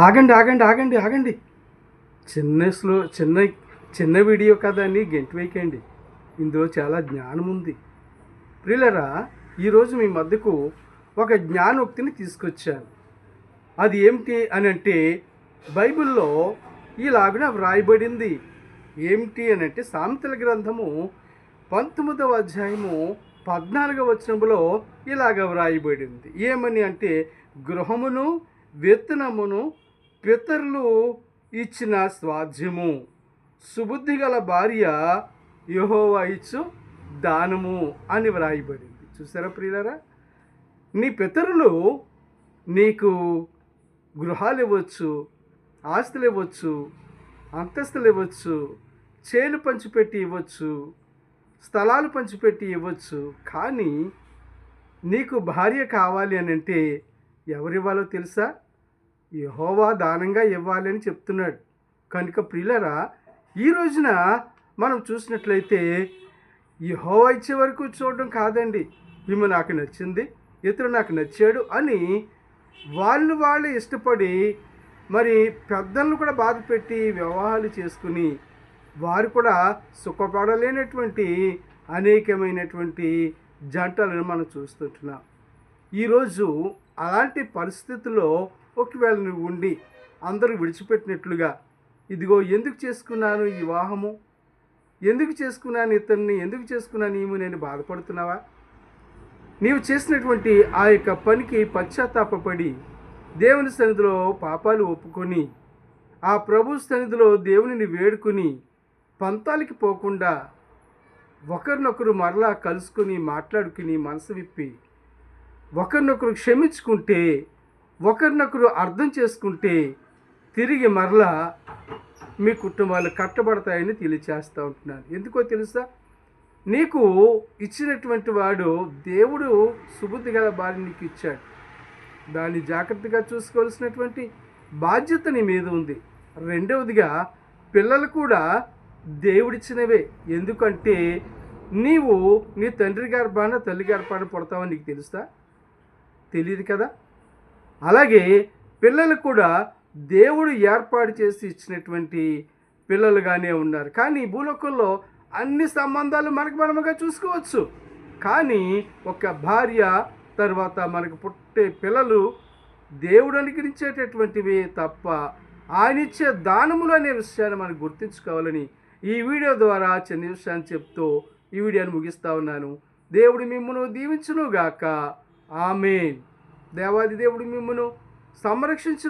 ఆగండి ఆగండి ఆగండి ఆగండి. చిన్న చిన్న వీడియో కదా అని గెంటి వేయకండి. ఇందులో చాలా జ్ఞానం ఉంది. ప్రియులరా, ఈరోజు మీ మధ్యకు ఒక జ్ఞానోక్తిని తీసుకొచ్చాను. అది ఏమిటి అని అంటే, బైబిల్లో ఇలాగున వ్రాయబడింది. ఏమిటి అని అంటే, సామెతల గ్రంథము 19వ అధ్యాయము 14వ వచనములో ఇలాగ వ్రాయబడింది. ఏమని అంటే, గృహమును విత్తనమును పితరులు ఇచ్చిన స్వాధ్యము, సుబుద్ధి గల భార్య యెహోవా ఇచ్చు దానము అని వ్రాయబడింది. చూసారా ప్రియులారా, నీ పితరులు నీకు గృహాలు ఇవ్వచ్చు, ఆస్తులు ఇవ్వచ్చు, అంతస్తులు ఇవ్వచ్చు, చేలు పంచిపెట్టి ఇవ్వచ్చు, స్థలాలు పంచిపెట్టి ఇవ్వచ్చు. కానీ నీకు భార్య కావాలి అని అంటే ఎవరివ్వాలో తెలుసా? యెహోవా దానంగా ఇవ్వాలి అని చెప్తున్నాడు. కనుక ప్రియులారా, ఈ రోజున మనం చూసినట్లయితే యెహోవా ఇచ్చే వరకు చూడడం కాదండి. ఈమె నాకు నచ్చింది, ఇతడు నాకు నచ్చాడు అని వాళ్ళు ఇష్టపడి మరి పెద్దలను కూడా బాధ పెట్టి వివాహాలు చేసుకుని వారు కూడా సుఖపడలేనటువంటి అనేకమైనటువంటి జంటలను మనం చూస్తుంటున్నాం. ఈరోజు అలాంటి పరిస్థితుల్లో ఒకవేళ నువ్వు ఉండి అందరూ విడిచిపెట్టినట్లుగా, ఇదిగో ఎందుకు చేసుకున్నాను ఈ వివాహము, ఎందుకు చేసుకున్నాను ఇతన్ని, ఎందుకు చేసుకున్నాను ఈమె నేను బాధపడుతున్నావా? నీవు చేసినటువంటి ఆ యొక్క పనికి పశ్చాత్తాపపడి దేవుని సన్నిధిలో పాపాలు ఒప్పుకొని ఆ ప్రభు సన్నిధిలో దేవునిని వేడుకొని పంతాలకి పోకుండా ఒకరినొకరు మరలా కలుసుకొని మాట్లాడుకుని మనసు విప్పి ఒకరినొకరు క్షమించుకుంటే, ఒకరినొకరు అర్థం చేసుకుంటే తిరిగి మరలా మీ కుటుంబాలు కట్టబడతాయని తెలియచేస్తూ ఉంటున్నాను. ఎందుకో తెలుసా? నీకు ఇచ్చినటువంటి వాడు దేవుడు సుబుద్ధి గల భార్య నీకు ఇచ్చాడు. దాన్ని జాగ్రత్తగా చూసుకోవాల్సినటువంటి బాధ్యత నీ మీద ఉంది. రెండవదిగా, పిల్లలు కూడా దేవుడిచ్చినవే. ఎందుకంటే నీవు నీ తండ్రి గర్భాన తల్లి గర్భాన పుడతావని నీకు తెలుసా? తెలియదు కదా. అలాగే పిల్లలు కూడా దేవుడు ఏర్పాటు చేసి ఇచ్చినటువంటి పిల్లలుగానే ఉన్నారు. కానీ భూలోకంలో అన్ని సంబంధాలు మనముగా చూసుకోవచ్చు. కానీ ఒక భార్య తర్వాత మనకు పుట్టే పిల్లలు దేవుడు అనుగ్రహించేటటువంటివే తప్ప ఆయన ఇచ్చే దానములు అనే విషయాన్ని మనం గుర్తుంచుకోవాలని ఈ వీడియో ద్వారా చిన్న విషయాన్ని చెప్తూ ఈ వీడియోని ముగిస్తా ఉన్నాను. దేవుడు మిమ్మును దీవించును గాక. ఆమేన్. దేవాది దేవుడు మిమ్మును సంరక్షించు.